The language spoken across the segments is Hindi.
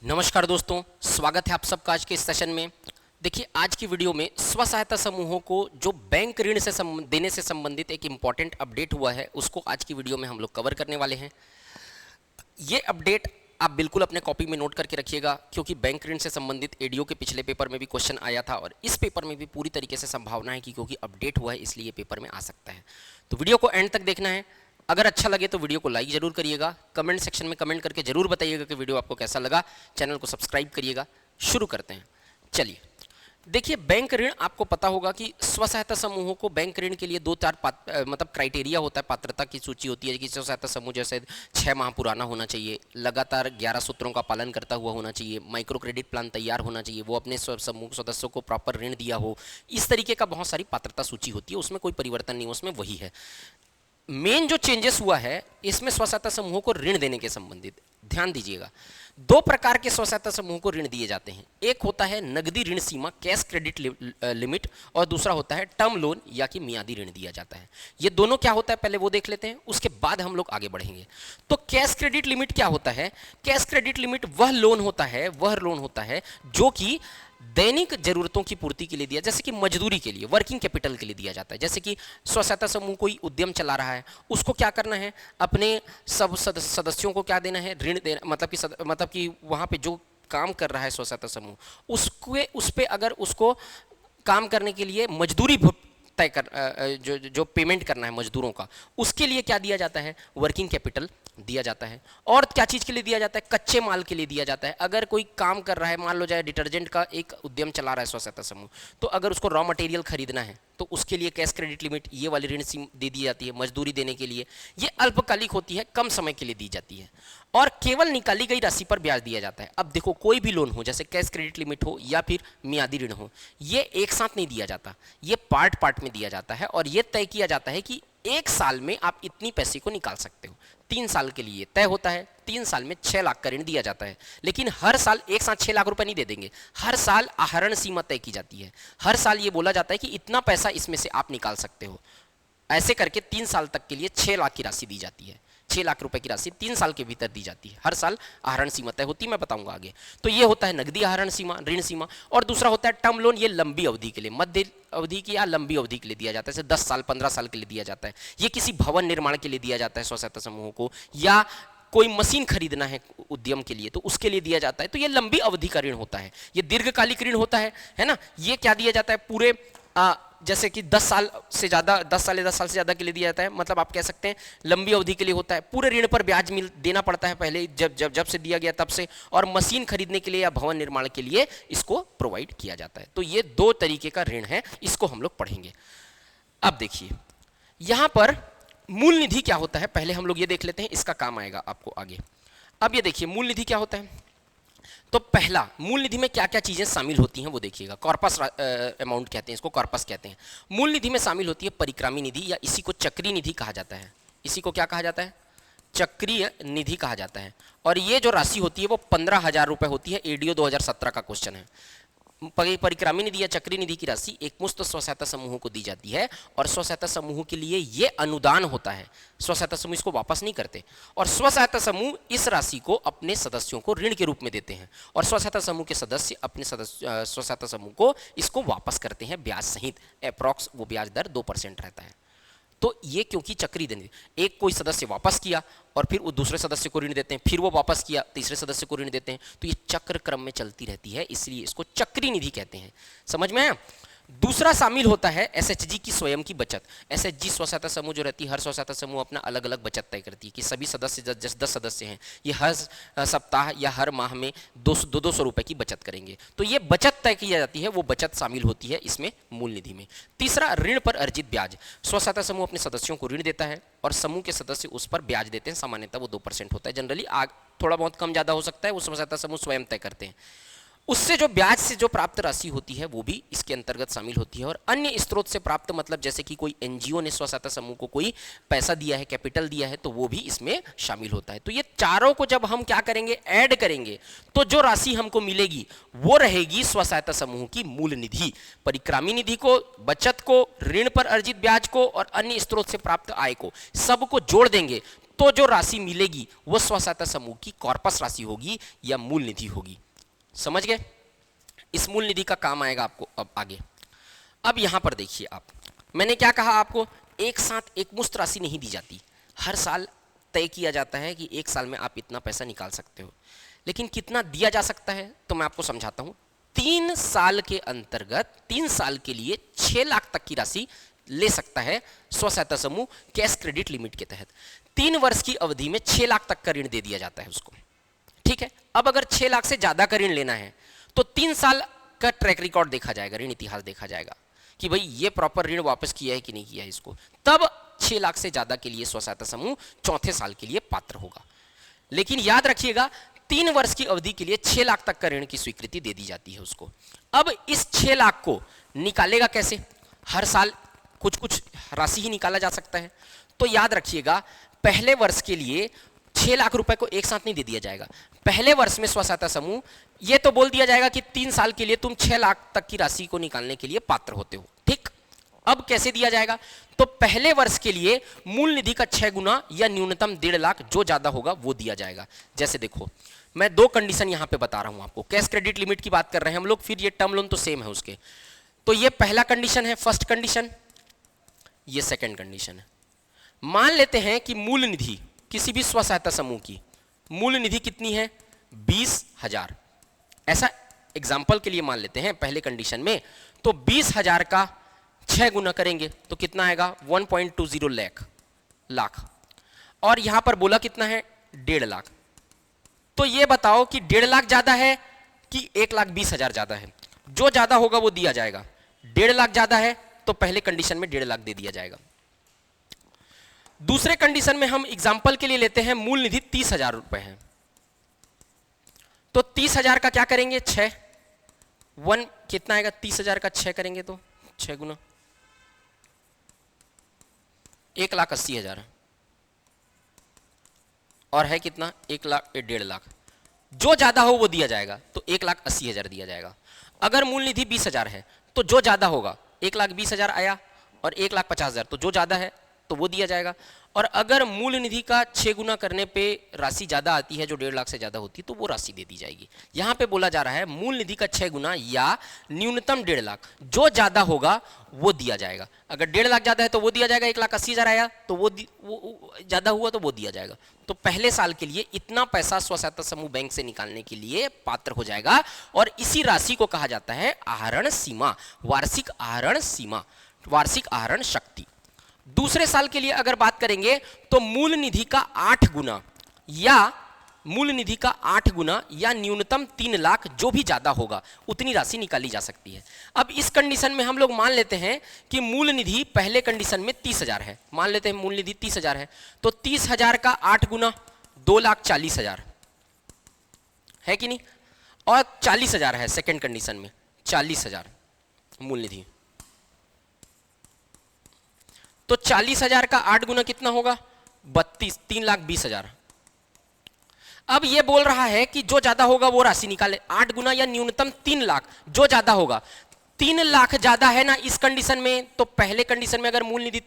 नमस्कार दोस्तों, स्वागत है आप सबका आज के इस सेशन में। देखिए, आज की वीडियो में स्व सहायता समूहों को जो बैंक ऋण से देने से संबंधित एक इम्पॉर्टेंट अपडेट हुआ है, उसको आज की वीडियो में हम लोग कवर करने वाले हैं। ये अपडेट आप बिल्कुल अपने कॉपी में नोट करके रखिएगा, क्योंकि बैंक ऋण से संबंधित एडीओ के पिछले पेपर में भी क्वेश्चन आया था और इस पेपर में भी पूरी तरीके से संभावना है कि क्योंकि अपडेट हुआ है इसलिए ये पेपर में आ सकता है। तो वीडियो को एंड तक देखना है। अगर अच्छा लगे तो वीडियो को लाइक जरूर करिएगा, कमेंट सेक्शन में कमेंट करके जरूर बताइएगा कि वीडियो आपको कैसा लगा, चैनल को सब्सक्राइब करिएगा। शुरू करते हैं। चलिए, देखिए, बैंक ऋण आपको पता होगा कि स्व सहायता समूहों को बैंक ऋण के लिए दो चार मतलब क्राइटेरिया होता है, पात्रता की सूची होती है कि स्व सहायता समूह जैसे 6 माह पुराना होना चाहिए, लगातार 11 सूत्रों का पालन करता हुआ होना चाहिए, माइक्रो क्रेडिट प्लान तैयार होना चाहिए, वो अपने समूह सदस्यों को प्रॉपर ऋण दिया हो। इस तरीके का बहुत सारी पात्रता सूची होती है, उसमें कोई परिवर्तन नहीं, उसमें वही है। मेन जो चेंजेस हुआ है इसमें स्व सहायता समूहों को ऋण देने के संबंधित ध्यान दीजिएगा। दो प्रकार के स्व सहायता समूह को ऋण दिए जाते हैं। एक होता है नगदी ऋण सीमा, कैश क्रेडिट लिमिट, और दूसरा होता है टर्म लोन या कि मियादी ऋण दिया जाता है। ये दोनों क्या होता है पहले वो देख लेते हैं, उसके बाद हम लोग आगे बढ़ेंगे। तो कैश क्रेडिट लिमिट क्या होता है? कैश क्रेडिट लिमिट वह लोन होता है जो कि दैनिक जरूरतों की पूर्ति के लिए दिया, जैसे कि मजदूरी के लिए, वर्किंग कैपिटल के लिए दिया जाता है। जैसे कि स्व सहायता समूह कोई उद्यम चला रहा है, उसको क्या करना है, अपने सब सदस्यों को क्या देना है, ऋण देना, मतलब कि वहाँ पे जो काम कर रहा है स्व सहायता समूह, उस पे अगर उसको काम करने के लिए मजदूरी तय कर जो पेमेंट करना है मजदूरों का, उसके लिए क्या दिया जाता है, वर्किंग कैपिटल दिया जाता है। और क्या चीज़ के लिए दिया जाता है? कच्चे माल के लिए दिया जाता है। अगर कोई काम कर रहा है, मान लो जाए डिटर्जेंट का एक उद्यम चला रहा है स्व सहायता समूह, तो अगर उसको रॉ मटेरियल खरीदना है तो उसके लिए कैश क्रेडिट लिमिट ये वाली ऋण दे दी जाती है। मजदूरी देने के लिए ये अल्पकालिक होती है, कम समय के लिए दी जाती है और केवल निकाली गई राशि पर ब्याज दिया जाता है। अब देखो, कोई भी लोन हो, जैसे कैश क्रेडिट लिमिट हो या फिर मियादी ऋण हो, ये एक साथ नहीं दिया जाता, ये पार्ट पार्ट में दिया जाता है और ये तय किया जाता है कि एक साल में आप इतनी पैसे को निकाल सकते हो। 3 साल के लिए तय होता है, 3 साल में 6 लाख का ऋण दिया जाता है। लेकिन हर साल एक साथ 6 लाख रुपए नहीं दे देंगे, हर साल आहरण सीमा तय की जाती है। हर साल ये बोला जाता है कि इतना पैसा इसमें से आप निकाल सकते हो। ऐसे करके 3 साल तक के लिए 6 लाख की राशि दी जाती है। 6 लाख रुपए की राशि 3 साल के भीतर दी जाती है। हर साल आहरण सीमा तय होती है, मैं बताऊंगा आगे। तो ये होता है नगदी आहरण सीमा, ऋण सीमा। और दूसरा होता है टर्म लोन, ये लंबी अवधि के लिए, मध्य अवधि की या लंबी अवधि के लिए दिया जाता है, जैसे 10 साल 15 साल के लिए दिया जाता है। ये किसी भवन निर्माण के लिए दिया जाता है स्व सहायता समूहों को, या कोई मशीन खरीदना है उद्यम के लिए तो उसके लिए दिया जाता है। तो ये लंबी अवधि का ऋण होता है। ये दीर्घकालिक ऋण होता है ना। ये क्या दिया जाता है, पूरे जैसे कि 10 साल से ज़्यादा, 10 साल या 10 साल से ज़्यादा के लिए दिया जाता है। मतलब आप कह सकते हैं लंबी अवधि के लिए होता है। पूरे ऋण पर ब्याज देना पड़ता है पहले, जब से दिया गया तब से, और मशीन खरीदने के लिए या भवन निर्माण के लिए इसको प्रोवाइड किया जाता है। तो ये 2 तरीके का ऋण है, इसको हम लोग पढ़ेंगे। अब देखिए, यहां पर मूल निधि क्या होता है, पहले हम लोग ये देख लेते हैं, इसका काम आएगा आपको आगे। अब ये देखिए, मूल निधि क्या होता है। तो पहला, मूल निधि में क्या क्या चीजें शामिल होती हैं वो देखिएगा। कॉर्पस अमाउंट कहते हैं इसको, कॉर्पस कहते हैं। मूल निधि में शामिल होती है परिक्रामी निधि, या इसी को चक्रीय निधि कहा जाता है। इसी को क्या कहा जाता है? चक्रीय निधि कहा जाता है। और ये जो राशि होती है वो 15,000 रुपए होती है। एडीओ 2017 का क्वेश्चन है। परिक्रामी निधि या चक्रीय निधि की राशि एक मुश्त स्व सहायता समूहों को दी जाती है और स्व सहायता समूह के लिए ये अनुदान होता है। स्व सहायता समूह इसको वापस नहीं करते और स्व सहायता समूह इस राशि को अपने सदस्यों को ऋण के रूप में देते हैं और स्व सहायता समूह के सदस्य अपने स्व सहायता समूह को इसको वापस करते हैं ब्याज सहित। अप्रॉक्स वो ब्याज दर 2% रहता है। तो ये क्योंकि चक्रीय निधि, एक कोई सदस्य वापस किया और फिर वो दूसरे सदस्य को ऋण देते हैं, फिर वो वापस किया तीसरे सदस्य को ऋण देते हैं, तो ये चक्र क्रम में चलती रहती है, इसलिए इसको चक्रीय निधि कहते हैं। समझ में आया? दूसरा शामिल होता है एसएचजी की स्वयं की बचत। एसएचजी स्व सहायता समूह जो रहती है, हर स्व सहायता समूह अपना अलग अलग बचत तय करती है कि सभी सदस्य, जैसे 10 सदस्य हैं, ये हर सप्ताह या हर माह में 200 रुपए की बचत करेंगे। तो ये बचत तय की जाती है, वो बचत शामिल होती है इसमें मूल निधि में। तीसरा, ऋण पर अर्जित ब्याज। स्व सहायता समूह अपने सदस्यों को ऋण देता है और समूह के सदस्य उस पर ब्याज देते हैं। सामान्यतः वो 2% होता है। जनरली थोड़ा बहुत कम ज्यादा हो सकता है, वो स्व सहायता समूह स्वयं तय करते हैं। उससे जो ब्याज से जो प्राप्त राशि होती है वो भी इसके अंतर्गत शामिल होती है। और अन्य स्रोत से प्राप्त, मतलब जैसे कि कोई एनजीओ ने स्व सहायता समूह को कोई पैसा दिया है, कैपिटल दिया है, तो वो भी इसमें शामिल होता है। तो ये चारों को जब हम क्या करेंगे, ऐड करेंगे, तो जो राशि हमको मिलेगी वो रहेगी स्व सहायता समूह की मूल निधि। परिक्रामी निधि को, बचत को, ऋण पर अर्जित ब्याज को और अन्य स्रोत से प्राप्त आय को, सबको जोड़ देंगे तो जो राशि मिलेगी वो स्व सहायता समूह की कॉर्पस राशि होगी या मूल निधि होगी। समझ गए? इस मूल निधि का काम आएगा आपको अब आगे। अब यहां पर देखिए आप, मैंने क्या कहा आपको, एक साथ एक मुश्त राशि नहीं दी जाती, हर साल तय किया जाता है कि एक साल में आप इतना पैसा निकाल सकते हो। लेकिन कितना दिया जा सकता है तो मैं आपको समझाता हूं। 3 साल के अंतर्गत 3 साल के लिए 6 लाख तक की राशि ले सकता है स्व सहायता समूह कैश क्रेडिट लिमिट के तहत। 3 वर्ष की अवधि में 6 लाख तक का ऋण दे दिया जाता है उसको। ठीक है, अब अगर 6 लाख से ज्यादा का ऋण लेना है तो 3 साल का ट्रैक रिकॉर्ड देखा जाएगा, ऋण इतिहास देखा जाएगा कि भाई ये प्रॉपर ऋण वापस किया है कि नहीं किया है इसको, तब 6 लाख से ज्यादा के लिए स्व सहायता समूह चौथे साल के लिए पात्र होगा। लेकिन याद रखिएगा 3 वर्ष की अवधि के लिए 6 लाख तक का ऋण की स्वीकृति दे दी जाती है उसको। अब इस 6 लाख को निकालेगा कैसे? हर साल कुछ कुछ राशि ही निकाला जा सकता है। तो याद रखिएगा पहले वर्ष के लिए 6 लाख रुपए को एक साथ नहीं दे दिया जाएगा। पहले वर्ष में स्व सहायता समूह ये तो बोल दिया जाएगा कि 3 साल के लिए तुम 6 लाख तक की राशि को निकालने के लिए पात्र होते हो। ठीक, अब कैसे दिया जाएगा? तो पहले वर्ष के लिए मूल निधि का 6 गुना या न्यूनतम 1.5 लाख जो ज्यादा होगा वो दिया जाएगा। जैसे देखो मैं 2 कंडीशन यहां पे बता रहा हूं आपको, कैश क्रेडिट लिमिट की बात कर रहे हैं हम लोग, फिर ये टर्म लोन तो सेम है उसके। तो ये पहला कंडीशन है, फर्स्ट कंडीशन, ये सेकंड कंडीशन है। मान लेते हैं कि मूल निधि किसी भी स्व सहायता समूह की मूल निधि कितनी है? 20,000। ऐसा एग्जाम्पल के लिए मान लेते हैं पहले कंडीशन में। तो 20,000 का 6 गुना करेंगे तो कितना आएगा? 1.20 लाख। और यहां पर बोला कितना है? 1.5 लाख। तो ये बताओ कि 1.5 लाख ज्यादा है कि 1,20,000 ज्यादा है? जो ज्यादा होगा वो दिया जाएगा। 1.5 लाख ज्यादा है तो पहले कंडीशन में 1.5 लाख दे दिया जाएगा। दूसरे कंडीशन में हम एग्जाम्पल के लिए लेते हैं मूल निधि 30,000 रुपए है। तो 30,000 का क्या करेंगे? 6 1 कितना आएगा? 30,000 का 6 करेंगे तो 6 गुना 1,80,000 और है कितना? 1,00,000 लाख। जो ज्यादा हो वो दिया जाएगा तो 1,80,000 दिया जाएगा। अगर मूल निधि 20,000 है तो जो ज्यादा होगा 1,20,000 आया और 1,50,000 तो जो ज्यादा है तो वो दिया जाएगा। और अगर मूल निधि का 6 गुना करने पे राशि ज्यादा आती है जो 1.5 लाख से ज्यादा होती है तो वो राशि दे दी जाएगी। यहां पे बोला जा रहा है मूल निधि का 6 गुना या न्यूनतम 1.5 लाख, जो ज्यादा होगा वो दिया जाएगा। अगर 1.5 लाख ज्यादा है तो वो दिया जाएगा, 1,80,000 आया तो वो ज्यादा हुआ तो वो दिया जाएगा। तो पहले साल के लिए इतना पैसा स्व सहायता समूह बैंक से निकालने के लिए पात्र हो जाएगा और इसी राशि को कहा जाता है आहरण सीमा, वार्षिक आहरण सीमा, वार्षिक आहरण शक्ति। दूसरे साल के लिए अगर बात करेंगे तो मूल निधि का 8 गुना या न्यूनतम 3 लाख जो भी ज्यादा होगा उतनी राशि निकाली जा सकती है। अब इस कंडीशन में हम लोग मान लेते हैं कि मूल निधि पहले कंडीशन में 30,000 है। मान लेते हैं मूल निधि 30,000 है तो 30,000 का 8 गुना 2,40,000 है कि नहीं, और 40,000 है सेकेंड कंडीशन में, 40,000 मूल निधि। तो 40,000 का 8 गुना कितना होगा? 3,20,000। अब ये बोल रहा है कि जो ज्यादा होगा वो राशि निकाले। 8 गुना या न्यूनतम 3 लाख, जो ज्यादा होगा। 3 लाख ज्यादा है ना इस कंडीशन में, तो पहले कंडीशन में अगर मूल निधि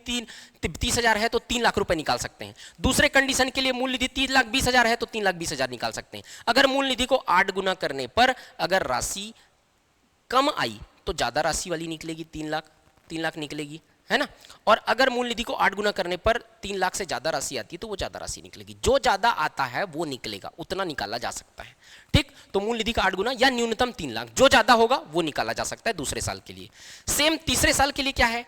30,000 है तो 3 लाख रुपए निकाल सकते हैं। दूसरे कंडीशन के लिए मूल निधि 3,20,000 है तो 3,20,000 निकाल सकते हैं। अगर मूल निधि को 8 गुना करने पर अगर राशि कम आई तो ज्यादा राशि वाली निकलेगी, 3 लाख निकलेगी, है ना। और अगर मूल निधि को 8 गुना करने पर 3 लाख से ज्यादा राशि आती है तो वो ज्यादा राशि निकलेगी। जो ज्यादा आता है वो निकलेगा, उतना निकाला जा सकता है। ठीक, तो मूल निधि का 8 गुना या न्यूनतम 3 लाख, जो ज्यादा होगा वो निकाला जा सकता है दूसरे साल के लिए। सेम तीसरे साल के लिए क्या है?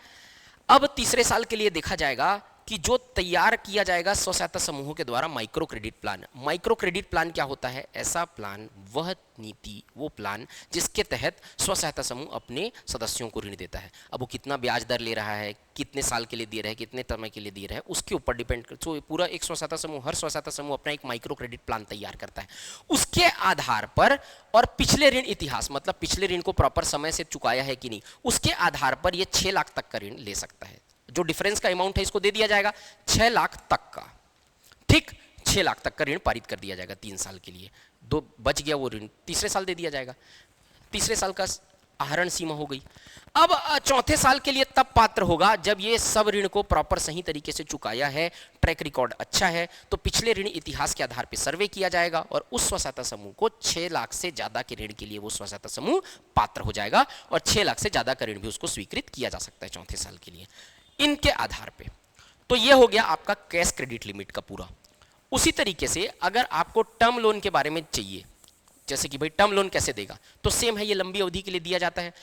अब तीसरे साल के लिए देखा जाएगा कि जो तैयार किया जाएगा स्व सहायता समूहों के द्वारा micro credit plan. Micro credit plan क्या होता है? ऐसा प्लान, वह नीति, वो प्लान जिसके तहत स्व सहायता समूह अपने सदस्यों को ऋण देता है। अब वो कितना ब्याज दर ले रहा है, कितने साल के लिए दे रहा है, कितने समय के लिए दे रहा है, उसके ऊपर डिपेंड कर। तो पूरा एक स्व सहायता समूह, हर स्व सहायता समूह अपना एक माइक्रो क्रेडिट प्लान तैयार करता है। उसके आधार पर और पिछले ऋण इतिहास, मतलब पिछले ऋण को प्रॉपर समय से चुकाया है कि नहीं, उसके आधार पर ये 6 लाख तक का ऋण ले सकता है। जो डिफरेंस का अमाउंट है इसको दे दिया जाएगा 6 लाख तक का। ठीक, 6 लाख तक का ऋण पारित कर दिया जाएगा 3 साल के लिए। दो बच गया वो ऋण, तीसरे साल दे दिया जाएगा। तीसरे साल का आहरण सीमा हो गई। अब चौथे साल के लिए तब पात्र होगा जब ये सब ऋण को प्रॉपर सही तरीके से चुकाया है, ट्रैक रिकॉर्ड अच्छा है, तो पिछले ऋण इतिहास के आधार पर सर्वे किया जाएगा और उस स्व सहायता समूह को 6 लाख से ज्यादा के ऋण के लिए वो स्व सहायता समूह पात्र हो जाएगा और 6 लाख से ज्यादा का ऋण भी उसको स्वीकृत किया जा सकता है चौथे साल के लिए इनके आधार पे। तो ये हो गया आपका कैश क्रेडिट लिमिट का पूरा। उसी तरीके से अगर आपको टर्म लोन के बारे में चाहिए, जैसे कि भाई टर्म लोन कैसे देगा, तो सेम है, ये लंबी अवधि के लिए दिया जाता है।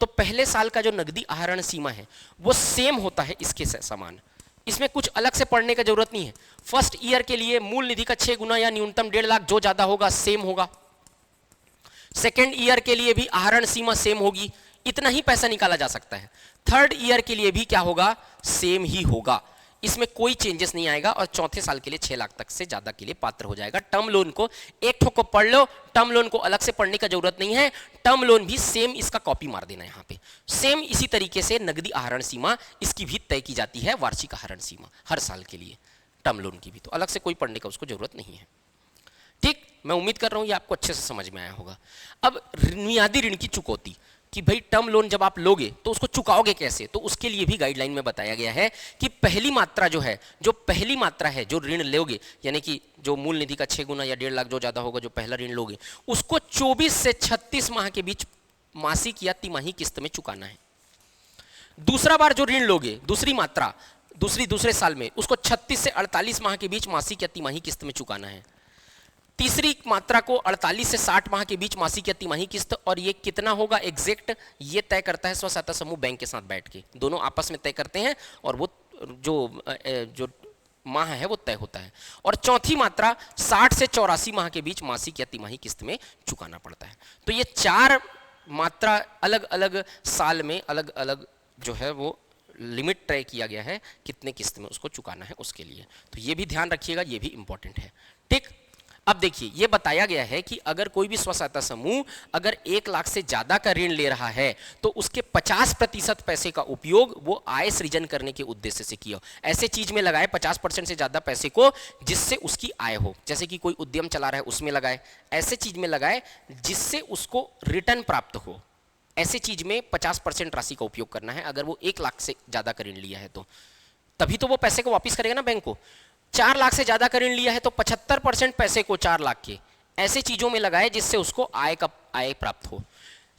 तो पहले साल का जो नकदी आहरण सीमा है वो सेम होता है इसके समान, इसमें कुछ अलग से पढ़ने का जरूरत नहीं है। फर्स्ट ईयर के लिए मूल निधि का 6 गुना या न्यूनतम 1.5 लाख जो ज्यादा होगा सेम होगा। सेकेंड ईयर के लिए भी आहरण सीमा सेम होगी, इतना ही पैसा निकाला जा सकता है। थर्ड ईयर के लिए भी क्या होगा, सेम ही होगा, इसमें कोई चेंजेस नहीं आएगा और चौथे साल के लिए 6 लाख तक से ज्यादा के लिए पात्र हो जाएगा। टर्म लोन को एक ठोक को पढ़ लो, टर्म लोन को अलग से पढ़ने का जरूरत नहीं है। टर्म लोन भी सेम इसका कॉपी मार देना यहाँ पे, सेम इसी तरीके से नगदी आहरण सीमा इसकी भी तय की जाती है, वार्षिक आहरण सीमा हर साल के लिए टर्म लोन की भी, तो अलग से कोई पढ़ने का उसको जरूरत नहीं है। ठीक, मैं उम्मीद कर रहा हूं ये आपको अच्छे से समझ में आया होगा। अब मियादी ऋण की चुकौती, कि भाई टर्म लोन जब आप लोगे तो उसको चुकाओगे कैसे, तो उसके लिए भी गाइडलाइन में बताया गया है कि पहली मात्रा जो है, जो ऋण लोगे, यानी कि जो मूल निधि का 6 गुना या 1.5 लाख जो ज्यादा होगा, जो पहला ऋण लोगे उसको 24 से 36 माह के बीच मासिक या तिमाही किस्त में चुकाना है। दूसरा बार जो ऋण लोगे, दूसरी मात्रा दूसरे साल में, उसको 36 से 48 माह के बीच मासिक या तिमाही किस्त में चुकाना है। तीसरी मात्रा को 48 से 60 माह के बीच मासिक या तिमाही किस्त, और ये कितना होगा एग्जैक्ट ये तय करता है स्व सहायता समूह बैंक के साथ बैठ के, दोनों आपस में तय करते हैं और वो जो माह है वो तय होता है। और चौथी मात्रा 60 से 84 माह के बीच मासिक या तिमाही किस्त में चुकाना पड़ता है। तो ये 4 मात्रा अलग अलग साल में अलग अलग जो है वो लिमिट तय किया गया है कितने किस्त में उसको चुकाना है उसके लिए, तो ये भी ध्यान रखिएगा, ये भी इंपॉर्टेंट है। ठीक, अब देखिए ये बताया गया है कि अगर कोई भी स्व सहायता समूह अगर 1 लाख से ज्यादा का ऋण ले रहा है तो उसके 50% पैसे का उपयोग वो आय सृजन करने के उद्देश्य से किया, ऐसे चीज में लगाए 50% से ज्यादा पैसे को जिससे उसकी आय हो, जैसे कि कोई उद्यम चला रहा है उसमें लगाए, ऐसे चीज में लगाए जिससे उसको रिटर्न प्राप्त हो, ऐसे चीज में 50% राशि का उपयोग करना है। अगर वो 1 लाख से ज्यादा का ऋण लिया है तो तभी तो वो पैसे को वापिस करेगा ना बैंक को। 4 लाख से ज्यादा का ऋण लिया है तो 75% पैसे को 4 लाख के ऐसे चीजों में लगाए जिससे उसको आय प्राप्त हो।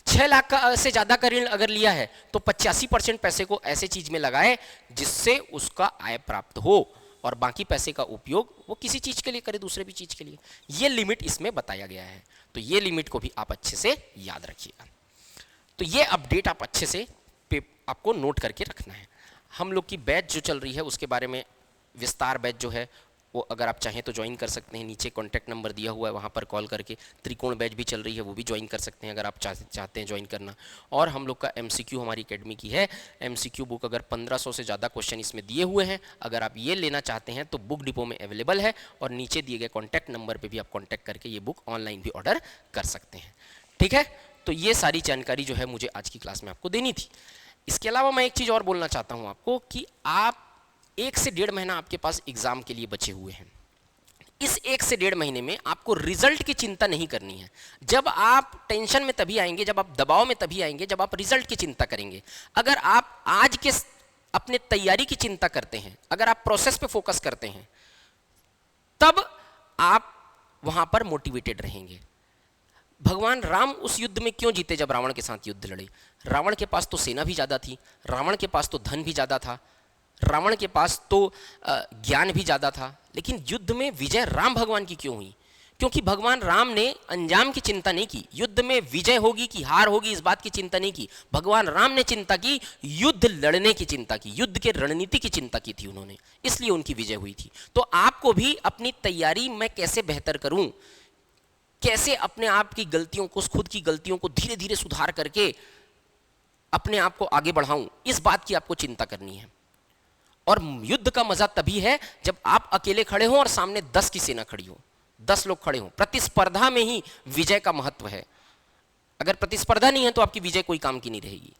6 लाख का से ज्यादा का ऋण अगर लिया है तो 85% पैसे को ऐसे चीज में लगाए जिससे उसका आय प्राप्त हो और बाकी पैसे का उपयोग वो किसी चीज के लिए करे, दूसरे भी चीज के लिए। ये लिमिट इसमें बताया गया है, तो ये लिमिट को भी आप अच्छे से याद रखिएगा। तो ये अपडेट आप अच्छे से आपको नोट करके रखना है। हम लोग की बैच जो चल रही है उसके बारे में विस्तार बैच जो है वो अगर आप चाहें तो ज्वाइन कर सकते हैं, नीचे कॉन्टैक्ट नंबर दिया हुआ है वहाँ पर कॉल करके। त्रिकोण बैच भी चल रही है वो भी ज्वाइन कर सकते हैं अगर आप चाहते हैं ज्वाइन करना। और हम लोग का MCQ हमारी एकेडमी की है, MCQ बुक अगर 1500 से ज़्यादा क्वेश्चन इसमें दिए हुए हैं, अगर आप ये लेना चाहते हैं तो बुक डिपो में अवेलेबल है और नीचे दिए गए कॉन्टैक्ट नंबर पर भी आप कॉन्टैक्ट करके ये बुक ऑनलाइन भी ऑर्डर कर सकते हैं। ठीक है, तो ये सारी जानकारी जो है मुझे आज की क्लास में आपको देनी थी। इसके अलावा मैं एक चीज़ और बोलना चाहता हूँ आपको कि आप 1 से 1.5 महीना आपके पास एग्जाम के लिए बचे हुए हैं। इस 1 से 1.5 महीने में आपको रिजल्ट की चिंता नहीं करनी है। जब आप टेंशन में तभी आएंगे, जब आप दबाव में तभी आएंगे जब आप रिजल्ट की चिंता करेंगे। अगर आप आज के अपने तैयारी की चिंता करते हैं, अगर आप प्रोसेस पे फोकस करते हैं, तब आप वहां पर मोटिवेटेड रहेंगे। भगवान राम उस युद्ध में क्यों जीते जब रावण के साथ युद्ध लड़े? रावण के पास तो सेना भी ज्यादा थी, रावण के पास तो धन भी ज्यादा था, रावण के पास तो ज्ञान भी ज्यादा था, लेकिन युद्ध में विजय राम भगवान की क्यों हुई? क्योंकि भगवान राम ने अंजाम की चिंता नहीं की, युद्ध में विजय होगी कि हार होगी इस बात की चिंता नहीं की। भगवान राम ने चिंता की, युद्ध लड़ने की चिंता की, युद्ध के रणनीति की चिंता की थी उन्होंने, इसलिए उनकी विजय हुई थी। तो आपको भी अपनी तैयारी मैं कैसे बेहतर करूं, कैसे अपने आप की गलतियों को, खुद की गलतियों को धीरे धीरे सुधार करके अपने आप को आगे बढ़ाऊं, इस बात की आपको चिंता करनी है। और युद्ध का मजा तभी है जब आप अकेले खड़े हो और सामने 10 की सेना खड़ी हो, 10 लोग खड़े हो। प्रतिस्पर्धा में ही विजय का महत्व है। अगर प्रतिस्पर्धा नहीं है तो आपकी विजय कोई काम की नहीं रहेगी।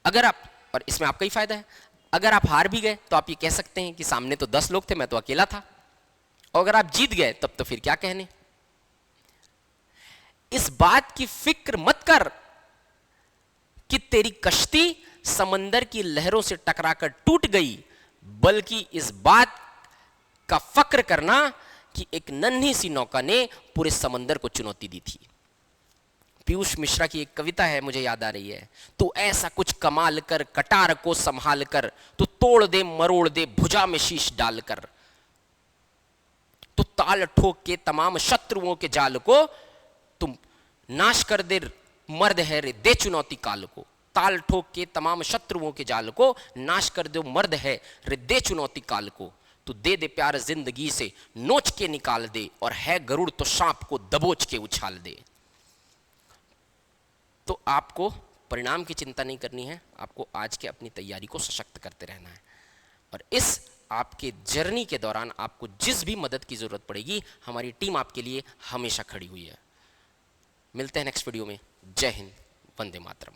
अगर आप, और इसमें आपका ही फायदा है, अगर आप हार भी गए तो आप ये कह सकते हैं कि सामने तो 10 लोग थे, मैं तो अकेला था। और अगर आप जीत गए तब तो फिर क्या कहने। इस बात की फिक्र मत मत कर कि तेरी कश्ती समंदर की लहरों से टकराकर टूट गई, बल्कि इस बात का फक्र करना कि एक नन्ही सी नौका ने पूरे समंदर को चुनौती दी थी। पीयूष मिश्रा की एक कविता है, मुझे याद आ रही है, तू ऐसा कुछ कमाल कर, कटार को संभाल कर, तू तोड़ दे मरोड़ दे भुजा में शीश डालकर, तू ताल ठोक के तमाम शत्रुओं के जाल को तुम नाश कर दे, मर्द है रे दे चुनौती काल को। ताल ठोक के तमाम शत्रुओं के जाल को नाश कर दो, मर्द है रे दे चुनौती काल को। तू दे दे प्यार जिंदगी से नोच के निकाल दे, और है गरुड़ तो सांप को दबोच के उछाल दे। तो आपको परिणाम की चिंता नहीं करनी है, आपको आज के अपनी तैयारी को सशक्त करते रहना है। और इस आपके जर्नी के दौरान आपको जिस भी मदद की जरूरत पड़ेगी, हमारी टीम आपके लिए हमेशा खड़ी हुई है। मिलते हैं नेक्स्ट वीडियो में। जय हिंद, वंदे मातरम।